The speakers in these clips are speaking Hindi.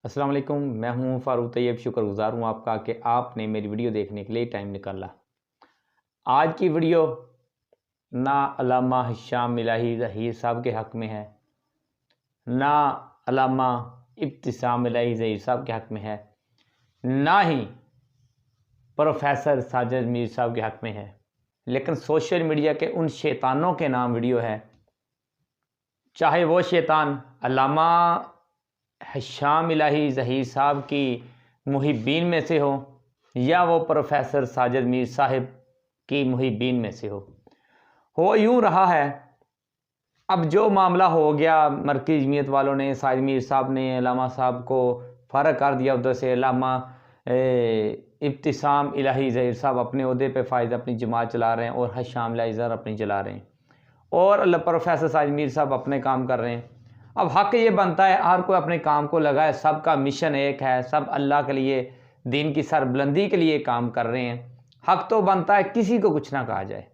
अस्सलाम वालेकुम। मैं हूं फ़ारूक तैयब, शुक्रगुज़ार हूं आपका कि आपने मेरी वीडियो देखने के लिए टाइम निकाला। आज की वीडियो ना अल्लामा हिशाम इलाही ज़हीर साहब के हक़ में है, ना अल्लामा इब्तिसाम इलाही ज़हीर साहब के हक़ में है, ना ही प्रोफेसर साजिद मीर साहब के हक़ में है, लेकिन सोशल मीडिया के उन शैतानों के नाम वीडियो है। चाहे वो शैतान अल्लामा हिशाम इलाही ज़हीर साहब की मुहिब्बीन में से हो या वो प्रोफेसर साजिद मीर साहब की मुहिब्बीन में से हो यूँ रहा है। अब जो मामला हो गया, मरकज़ी जमीयत वालों ने, साजिद मीर साहब ने अल्लामा साहब को फ़ारग कर दिया उधर से। अल्लामा इब्तिसाम इलाही ज़हीर साहब अपने ओहदे पे फ़ायदा अपनी जमात चला रहे हैं और हिशाम इलाही ज़हीर अपनी चला रहे हैं और प्रोफेसर साजिद मीर साहब अपने काम कर रहे हैं। अब हक़ ये बनता है हर कोई अपने काम को लगाए, सबका मिशन एक है, सब अल्लाह के लिए, दीन की सरबुलंदी के लिए काम कर रहे हैं। हक़ तो बनता है किसी को कुछ ना कहा जाए।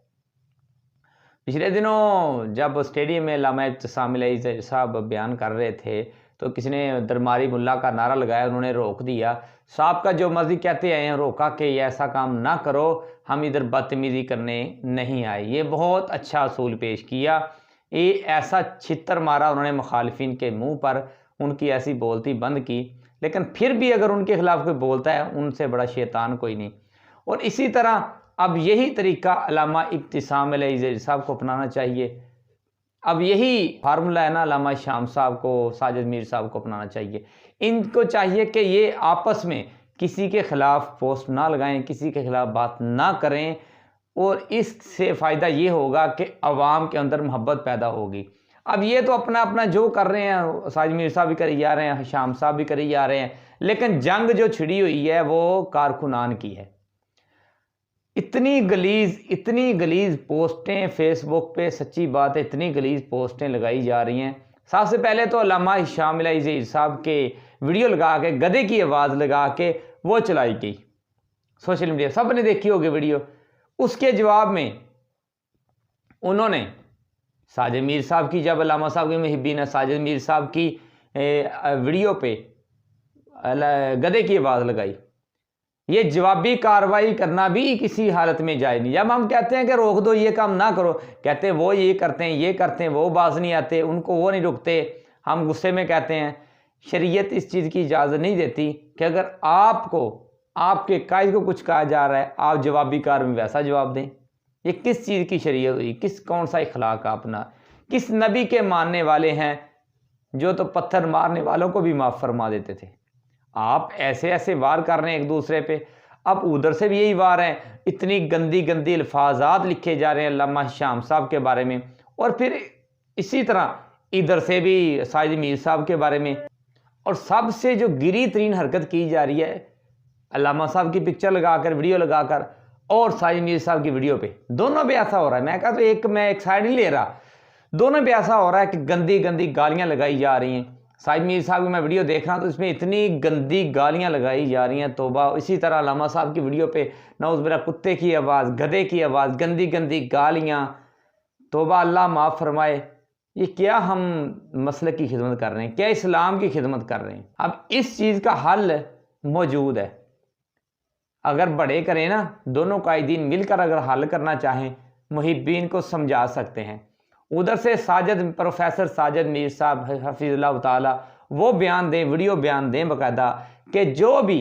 पिछले दिनों जब स्टेडियम में अल्लामा इब्तिसाम इलाही साहब बयान कर रहे थे तो किसी ने दरबारी मुल्ला का नारा लगाया, उन्होंने रोक दिया। साहब का जो मर्जी कहते आए हैं, रोका कि ये ऐसा काम ना करो, हम इधर बदतमीज़ी करने नहीं आए। ये बहुत अच्छा असूल पेश किया। ये ऐसा छितर मारा उन्होंने मुखालिफिन के मुंह पर, उनकी ऐसी बोलती बंद की। लेकिन फिर भी अगर उनके खिलाफ कोई बोलता है, उनसे बड़ा शैतान कोई नहीं। और इसी तरह अब यही तरीका अल्लामा इब्तिसाम इलाही ज़हीर साहब को अपनाना चाहिए। अब यही फार्मूला है ना अल्लामा शाम साहब को, साजिद मीर साहब को अपनाना चाहिए। इनको चाहिए कि ये आपस में किसी के ख़िलाफ़ पोस्ट ना लगाएं, किसी के ख़िलाफ़ बात ना करें और इससे फ़ायदा ये होगा कि अवाम के अंदर मोहब्बत पैदा होगी। अब ये तो अपना अपना जो कर रहे हैं, साजिद मीर साहब भी करी जा रहे हैं, शाम साहब भी करी जा रहे हैं, लेकिन जंग जो छिड़ी हुई है वो कारकुनान की है। इतनी गलीज़ पोस्टें फेसबुक पे, सच्ची बात है, इतनी गलीज़ पोस्टें लगाई जा रही हैं। सबसे पहले तो अल्लामा हिशाम इलाही ज़हीर साहब के वीडियो लगा के, गधे की आवाज़ लगा के वो चलाई गई सोशल मीडिया, सब ने देखी होगी वीडियो। उसके जवाब में उन्होंने साजिद मीर साहब की, जब अल्लामा साहब के मुहिब्बीन है, साजिद मीर साहब की वीडियो पे गधे की आवाज़ लगाई। ये जवाबी कार्रवाई करना भी किसी हालत में जायज़ नहीं। जब हम कहते हैं कि रोक दो, ये काम ना करो, कहते हैं वो ये करते हैं, ये करते हैं, वो बाज नहीं आते, उनको वो नहीं रुकते, हम गुस्से में कहते हैं। शरीयत इस चीज़ की इजाज़त नहीं देती कि अगर आपको, आपके कायद को कुछ कहा जा रहा है, आप जवाबी कार्रवाई में वैसा जवाब दें। ये किस चीज़ की शरीयत हुई? कौन सा इखलाक अपना? किस नबी के मानने वाले हैं जो तो पत्थर मारने वालों को भी माफ़ फरमा देते थे? आप ऐसे ऐसे वार कर रहे हैं एक दूसरे पे। अब उधर से भी यही वार है, इतनी गंदी गंदी अल्फाजात लिखे जा रहे हैं अल्लामा शाम साहब के बारे में, और फिर इसी तरह इधर से भी साजिद मीर साहब के बारे में। और सबसे जो गिरी तरीन हरकत की जा रही है, अल्लामा साहब की पिक्चर लगाकर, वीडियो लगाकर, और साजिद मीर साहब की वीडियो पे, दोनों पे ऐसा हो रहा है। मैं कहा तो मैं एक साइड नहीं ले रहा, दोनों पे ऐसा हो रहा है कि गंदी गंदी गालियाँ लगाई जा रही हैं। साजिद मीर साहब की मैं वीडियो देख रहा हूँ तो इसमें इतनी गंदी गालियाँ लगाई जा रही हैं, तौबा। इसी तरह अल्लामा साहब की वीडियो पे नाउज़ुबिल्लाह कुत्ते की आवाज़, गधे की आवाज़, गंदी गंदी गालियाँ, तौबा, अल्लाह माफ़ फरमाए। ये क्या हम मसलक की खिदमत कर रहे हैं? क्या इस्लाम की खिदमत कर रहे हैं? अब इस चीज़ का हल मौजूद है। अगर बड़े करें ना, दोनों कायदीन मिलकर अगर हल करना चाहें, मुहिब्बीन को समझा सकते हैं। उधर से प्रोफेसर साजिद मीर साहब हफिज़ुल्लाह ताला वो बयान दें, वीडियो बयान दें बाकायदा, कि जो भी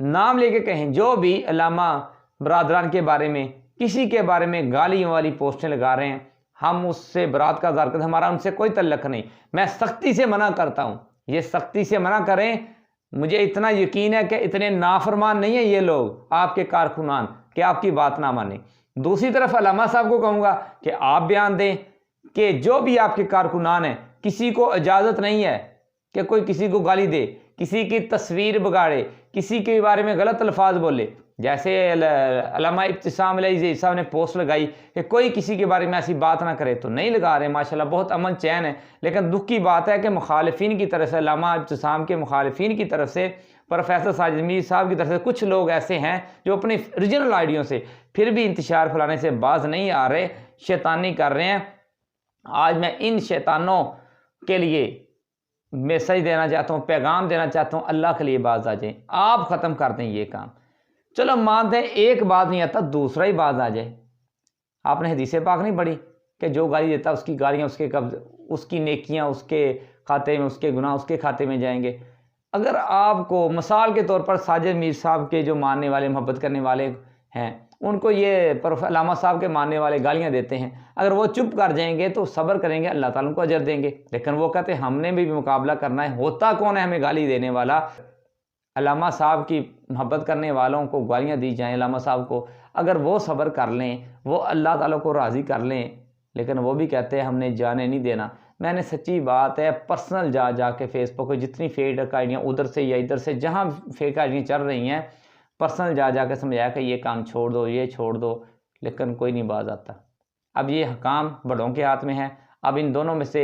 नाम लेके कहें, जो भी अल्लामा बरादरान के बारे में, किसी के बारे में गालियों वाली पोस्टें लगा रहे हैं, हम उससे बरात का इज़हार करते हैं, हमारा उनसे कोई तल्लक नहीं। मैं सख्ती से मना करता हूँ, ये सख्ती से मना करें। मुझे इतना यकीन है कि इतने नाफरमान नहीं है ये लोग, आपके कारकुनान, कि आपकी बात ना माने। दूसरी तरफ अल्लामा साहब को कहूँगा कि आप बयान दें कि जो भी आपके कारकुनान हैं, किसी को इजाज़त नहीं है कि कोई किसी को गाली दे, किसी की तस्वीर बिगाड़े, किसी के बारे में गलत अल्फाज बोले। जैसे अल्लामा इब्तिसाम इलाही ज़हीर साहब ने पोस्ट लगाई कि कोई किसी के बारे में ऐसी बात ना करे, तो नहीं लगा रहे, माशाल्लाह बहुत अमन चैन है। लेकिन दुख की बात है कि मुखालिफिन की तरफ से, अल्लामा इब्तिसाम के मुखालिफिन की तरफ से, प्रोफेसर साजिद मीर साहब की तरफ से कुछ लोग ऐसे हैं जो अपनी ओरिजिनल आइडियों से फिर भी इंतशार फैलाने से बाज नहीं आ रहे, शैतानी कर रहे हैं। आज मैं इन शैतानों के लिए मैसेज देना चाहता हूँ, पैगाम देना चाहता हूँ, अल्लाह के लिए बाज आ जाए, आप ख़त्म कर दें ये काम। चलो मानते हैं एक बात नहीं आता, दूसरा ही बात आ जाए। आपने हदीस पाक नहीं पढ़ी कि जो गाली देता उसकी गालियाँ उसके कब्ज, उसकी नेकियाँ उसके खाते में, उसके गुनाह उसके खाते में जाएंगे। अगर आपको मिसाल के तौर पर साजिद मीर साहब के जो मानने वाले, मोहब्बत करने वाले हैं, उनको ये अल्लामा साहब के मानने वाले गालियां देते हैं, अगर वो चुप कर जाएंगे तो सब्र करेंगे, अल्लाह ताला उनको अजर देंगे। लेकिन वो कहते हैं हमने भी मुकाबला करना है, होता कौन है हमें गाली देने वाला? अल्लामा साहब की मोहब्बत करने वालों को गालियाँ दी जाएँ, अल्लामा साहब को, अगर वो सब्र कर लें, वो अल्लाह ताला को राज़ी कर लें, लेकिन वो भी कहते हैं हमने जाने नहीं देना। मैंने सच्ची बात है पर्सनल जा के फेसबुक पे जितनी फेक आइडियाँ उधर से या इधर से जहाँ फेक आइडियाँ चल रही हैं, पर्सनल जा के समझाया कि ये काम छोड़ दो, ये छोड़ दो, लेकिन कोई नहीं बाज आता। अब ये काम बड़ों के हाथ में है। अब इन दोनों में से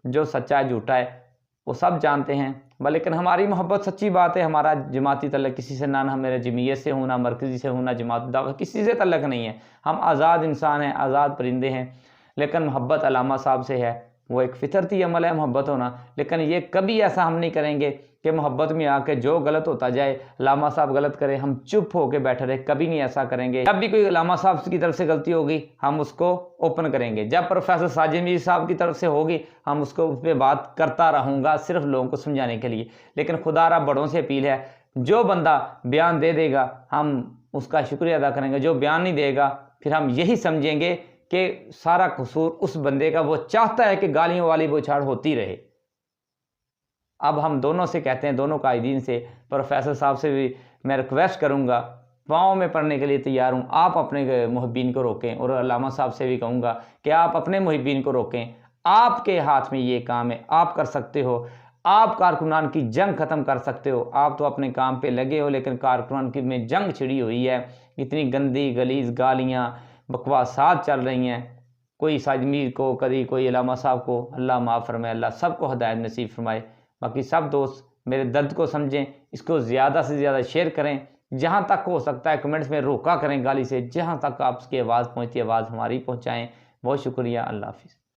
जो सच्चा है झूठा है वो सब जानते हैं। लेकिन हमारी मोहब्बत सच्ची बात है, हमारा जमाती तल्लक किसी से ना मेरे जमीयत से हूँ, ना मरकज़ी से हूँ, ना जमात दावा, किसी से तल्लक नहीं है। हम आज़ाद इंसान हैं, आज़ाद परिंदे हैं। लेकिन मोहब्बत अल्लामा साहब से है, वो एक फितरती अमल है मोहब्बत होना। लेकिन ये कभी ऐसा हम नहीं करेंगे कि मोहब्बत में आके जो गलत होता जाए, अल्लामा साहब गलत करें, हम चुप होकर बैठे रहे, कभी नहीं ऐसा करेंगे। जब भी कोई अल्लामा साहब की तरफ से गलती होगी हम उसको ओपन करेंगे। जब प्रोफेसर साजिद मीर साहब की तरफ से होगी हम उसको उस पर बात करता रहूँगा, सिर्फ लोगों को समझाने के लिए। लेकिन खुदारा बड़ों से अपील है, जो बंदा बयान दे देगा हम उसका शुक्रिया अदा करेंगे, जो बयान नहीं देगा फिर हम यही समझेंगे कि सारा कसूर उस बंदे का, वो चाहता है कि गालियों वाली बौछार होती रहे। अब हम दोनों से कहते हैं, दोनों कायदीन से, प्रोफेसर साहब से भी मैं रिक्वेस्ट करूंगा, पाँव में पढ़ने के लिए तैयार हूं, आप अपने मुहिब्बीन को रोकें। और अल्लामा साहब से भी कहूँगा कि आप अपने मुहिब्बीन को रोकें। आपके हाथ में ये काम है, आप कर सकते हो, आप कारकुनान की जंग ख़त्म कर सकते हो। आप तो अपने काम पे लगे हो, लेकिन कारकुनान की में जंग छिड़ी हुई है। इतनी गंदी गलीज गालियाँ बकवासात चल रही हैं, कोई साजिद मीर को, कभी कोई अल्लामा साहब को, अल्लाह माफ़ फरमाए, अल्लाह सबको हिदायत नसीब फरमाए। बाकी सब दोस्त मेरे दर्द को समझें, इसको ज़्यादा से ज़्यादा शेयर करें, जहाँ तक हो सकता है कमेंट्स में रोका करें गाली से, जहाँ तक आपकी आवाज़ पहुँचती है आवाज़ हमारी पहुँचाएँ। बहुत शुक्रिया, अल्लाह हाफ़िज़।